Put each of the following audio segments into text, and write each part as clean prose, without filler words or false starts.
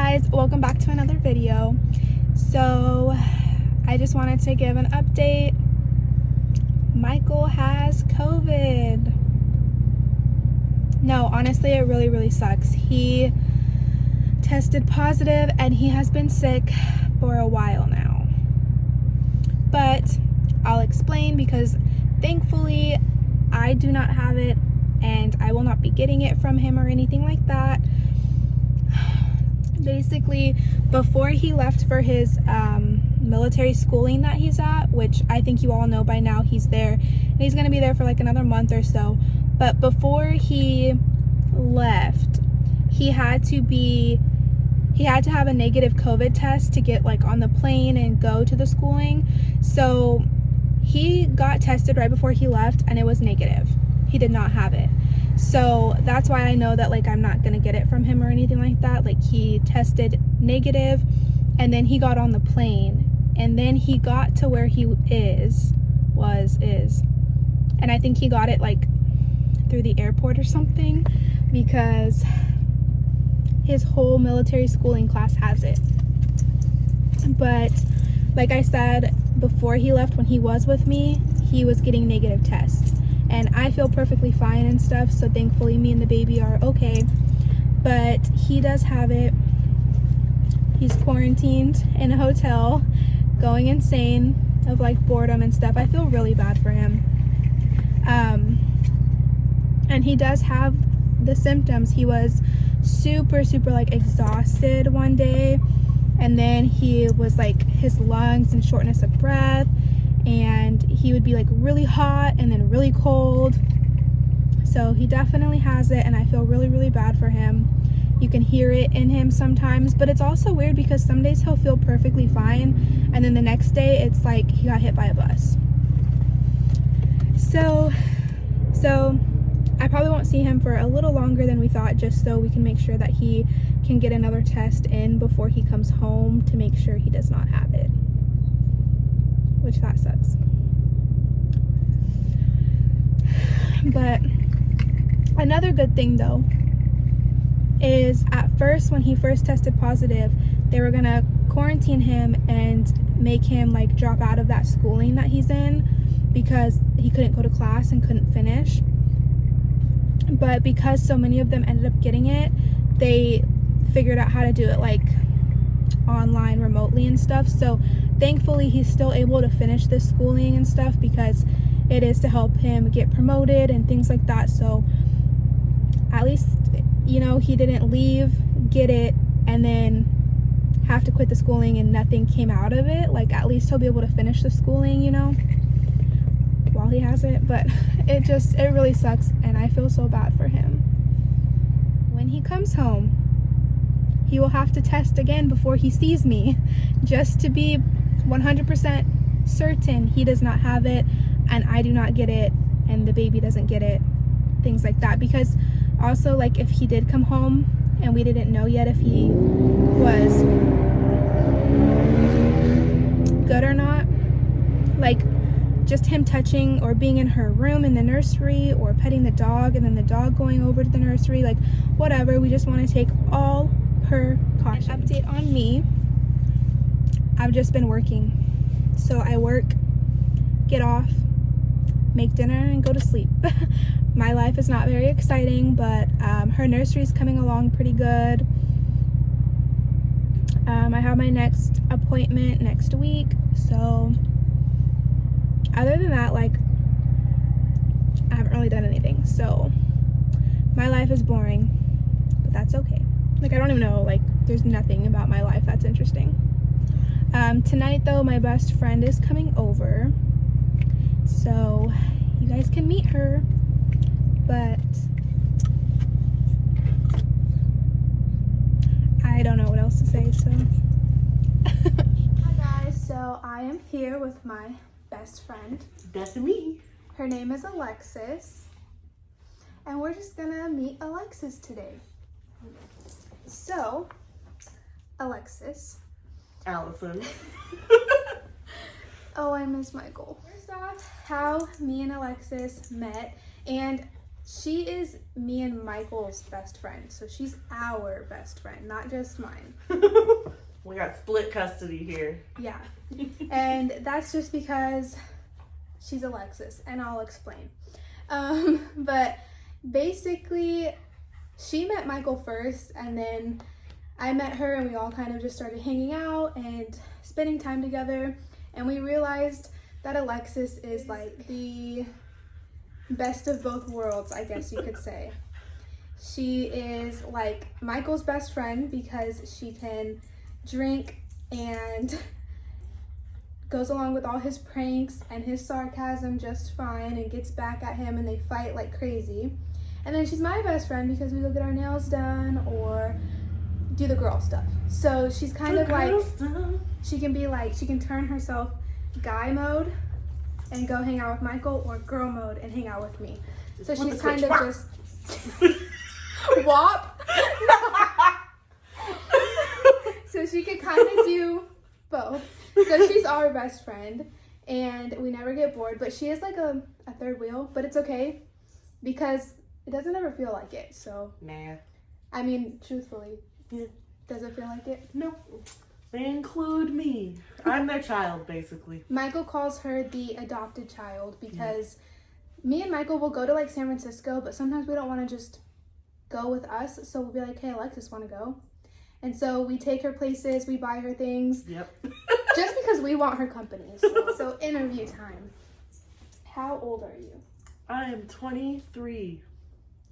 guys, welcome back to another video. So I just wanted to give an update. Michael has COVID. No, honestly, it really sucks. He tested positive and he has been sick for a while now, but I'll explain, because thankfully I do not have it and I will not be getting it from him or anything like that. Basically, before he left for his military schooling that he's at, which I think you all know by now, he's there and he's gonna be there for like another month or so. But before he left, he had to have a negative COVID test to get like on the plane and go to the schooling. So he got tested right before he left and it was negative. He did not have it. So that's why I know that like I'm not gonna get it from him or anything like that. Like, he tested negative and then he got on the plane and then he got to where he is, and I think he got it like through the airport or something, because his whole military schooling class has it. But like I said, before he left, when he was with me, he was getting negative tests. And I feel perfectly fine and stuff, so thankfully me and the baby are okay. But he does have it. He's quarantined in a hotel, going insane of like boredom and stuff. I feel really bad for him. And he does have the symptoms. He was super like exhausted one day, and then he was like, his lungs and shortness of breath, and he would be like really hot and then really cold. So he definitely has it, and I feel really bad for him. You can hear it in him sometimes, but it's also weird because some days he'll feel perfectly fine and then the next day it's like he got hit by a bus. So I probably won't see him for a little longer than we thought, just so we can make sure that he can get another test in before he comes home to make sure he does not have it, which that sucks. But another good thing though is, at first when he first tested positive, they were gonna quarantine him and make him like drop out of that schooling that he's in because he couldn't go to class and couldn't finish. But because so many of them ended up getting it, they figured out how to do it like online remotely and stuff. So thankfully he's still able to finish this schooling and stuff, because it is to help him get promoted and things like that. So at least, you know, he didn't leave, get it, and then have to quit the schooling and nothing came out of it. Like, at least he'll be able to finish the schooling, you know, while he has it. But it really sucks, and I feel so bad for him. When he comes home, he will have to test again before he sees me, just to be 100% certain he does not have it and I do not get it and the baby doesn't get it, things like that. Because also, like, if he did come home and we didn't know yet if he was good or not, like just him touching or being in her room in the nursery or petting the dog and then the dog going over to the nursery, like whatever, we just want to take all precautions. An update on me: I've just been working. So I work, get off, make dinner, and go to sleep. My life is not very exciting, but her nursery is coming along pretty good. I have my next appointment next week, so other than that, like, I haven't really done anything. So my life is boring, but that's okay. Like, I don't even know, like, there's nothing about my life that's interesting. Tonight though, my best friend is coming over, so you guys can meet her. But I don't know what else to say, so hi guys, so I am here with my best friend. That's me. Her name is Alexis, and we're just gonna meet Alexis today. So Alexis. Allison. Oh, I miss Michael. First off, how me and Alexis met, and She is me and Michael's best friend. So she's our best friend, not just mine. We got split custody here. Yeah. And that's just because she's Alexis, and I'll explain. But basically, she met Michael first, and then I met her, and we all kind of just started hanging out and spending time together. And we realized that Alexis is like the best of both worlds, I guess you could say. She is like Michael's best friend because she can drink and goes along with all his pranks and his sarcasm just fine and gets back at him and they fight like crazy. And then she's my best friend because we go get our nails done or do the girl stuff. So she's kind of like, she can turn herself guy mode and go hang out with Michael, or girl mode and hang out with me. So she's kind of just whop. So she could kind of do both. So she's our best friend, and we never get bored. But she is like a third wheel, but it's okay because it doesn't ever feel like it. So nah. I mean, truthfully, does it feel like it? No. They include me. I'm their child, basically. Michael calls her the adopted child because me and Michael will go to like San Francisco, but sometimes we don't want to just go with us. So we'll be like, hey, Alexis, want to go? And so we take her places, we buy her things. Yep. Just because we want her company. So interview time. How old are you? I am 23.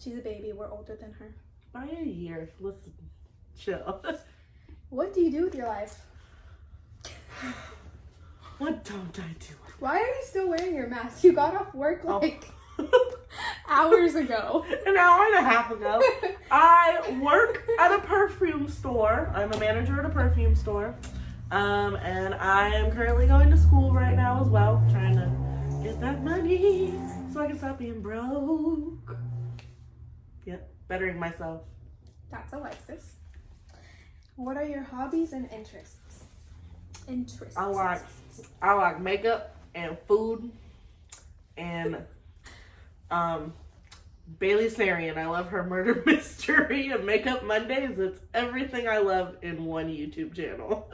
She's a baby. We're older than her. By a year. Listen, chill. What do you do with your life? What don't I do? Why are you still wearing your mask? You got off work like hours ago. An hour and a half ago. I work at a perfume store. I'm a manager at a perfume store. And I am currently going to school right now as well, trying to get that money so I can stop being broke. Yep, bettering myself. That's Alexis. What are your hobbies and interests? I like makeup and food and Bailey Sarian. I love her murder mystery and makeup Mondays. It's everything I love in one YouTube channel.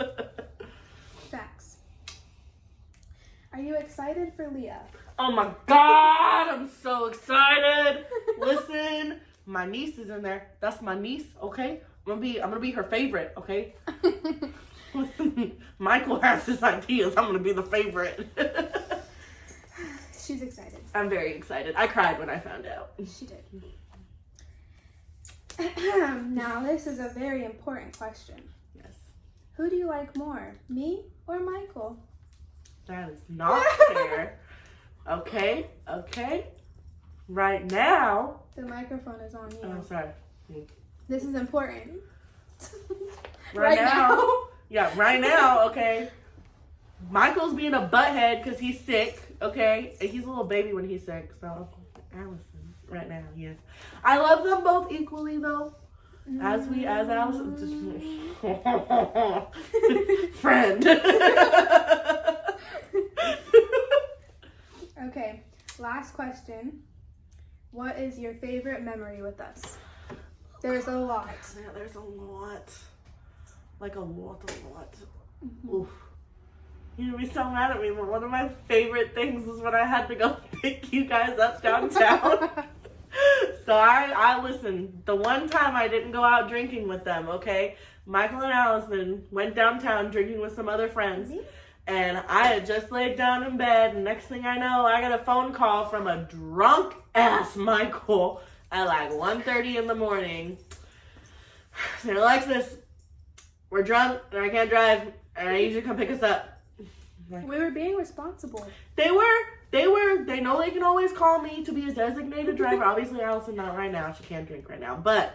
Facts. Are you excited for Leah? Oh my God, I'm so excited. Listen, my niece is in there. That's my niece, okay? I'm gonna be her favorite, okay? Michael has his ideas. I'm gonna be the favorite. She's excited. I'm very excited. I cried when I found out. She did. Now, this is a very important question. Yes. Who do you like more, me or Michael? That is not fair. Okay. Right now. The microphone is on you. Oh, I'm sorry. This is important. Right now. Yeah, right now, okay. Michael's being a butthead because he's sick, okay? And he's a little baby when he's sick, so Allison, right now, yes. I love them both equally, though. As Allison... Friend. Okay, last question. What is your favorite memory with us? There's a lot. Yeah, there's a lot. Like a lot. Mm-hmm. Oof. You're gonna be so mad at me, but one of my favorite things is when I had to go pick you guys up downtown. So I listen, the one time I didn't go out drinking with them, okay? Michael and Allison went downtown drinking with some other friends. Mm-hmm. And I had just laid down in bed, and next thing I know, I got a phone call from a drunk ass Michael at like 1:30 in the morning. They're like, Alexis, we're drunk and I can't drive, and I need you to come pick us up. Like, we were being responsible. They know they can always call me to be a designated driver. Obviously, Allison, not right now. She can't drink right now. But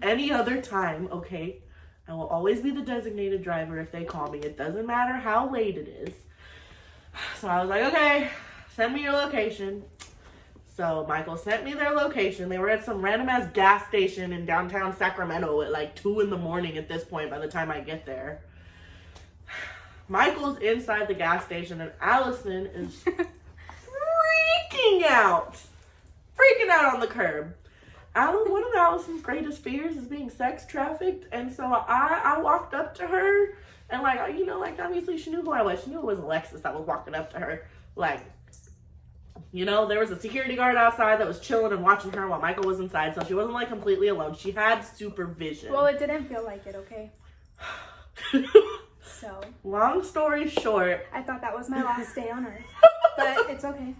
any other time, okay, I will always be the designated driver if they call me. It doesn't matter how late it is. So I was like, okay, send me your location. So Michael sent me their location. They were at some random ass gas station in downtown Sacramento at like 2 a.m. at this point by the time I get there. Michael's inside the gas station and Allison is freaking out. freaking out on the curb. One of Allison's greatest fears is being sex trafficked, and so I walked up to her, and like, you know, like obviously she knew who I was. She knew it was Alexis that was walking up to her. Like, you know, there was a security guard outside that was chilling and watching her while Michael was inside, so she wasn't like completely alone. She had supervision. Well, it didn't feel like it, okay? So, long story short, I thought that was my last day on earth, but it's okay.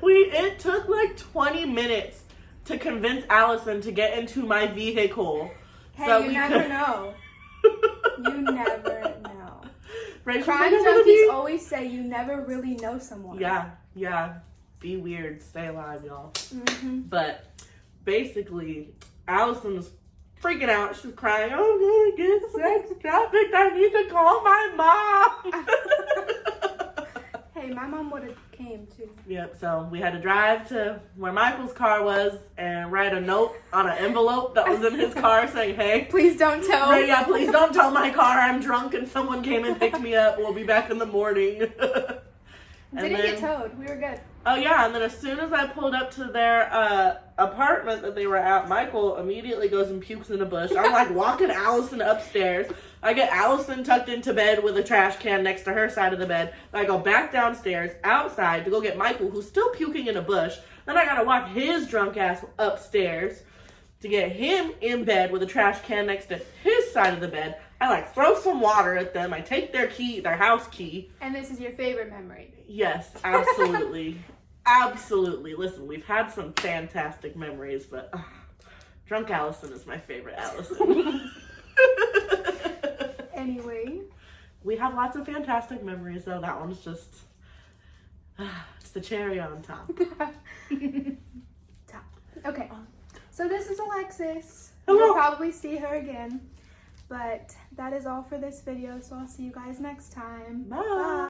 It took like 20 minutes to convince Allison to get into my vehicle. Hey, so you never know. You never know. Right, Crime junkies always say you never really know someone. Yeah. Be weird, stay alive, y'all. Mm-hmm. But basically, Allison was freaking out. She was crying, I'm gonna get sex trafficked. I need to call my mom. Hey, my mom would have came too. Yep, so we had to drive to where Michael's car was and write a note on an envelope that was in his car saying, hey, please don't tell. Right, yeah, please don't tell my car I'm drunk and someone came and picked me up. We'll be back in the morning. Didn't get towed. We were good. Oh, yeah, and then as soon as I pulled up to their apartment that they were at, Michael immediately goes and pukes in a bush. I'm like walking Allison upstairs. I get Allison tucked into bed with a trash can next to her side of the bed. I go back downstairs, outside, to go get Michael, who's still puking in a bush. Then I gotta walk his drunk ass upstairs to get him in bed with a trash can next to his side of the bed. I like throw some water at them. I take their key, their house key. And this is your favorite memory. Yes, absolutely. Absolutely. Listen, we've had some fantastic memories, but drunk Allison is my favorite Allison. Anyway. We have lots of fantastic memories, though. That one's just, it's the cherry on top. Okay. So this is Alexis. Hello. We'll probably see her again. But that is all for this video, so I'll see you guys next time. Bye. Bye.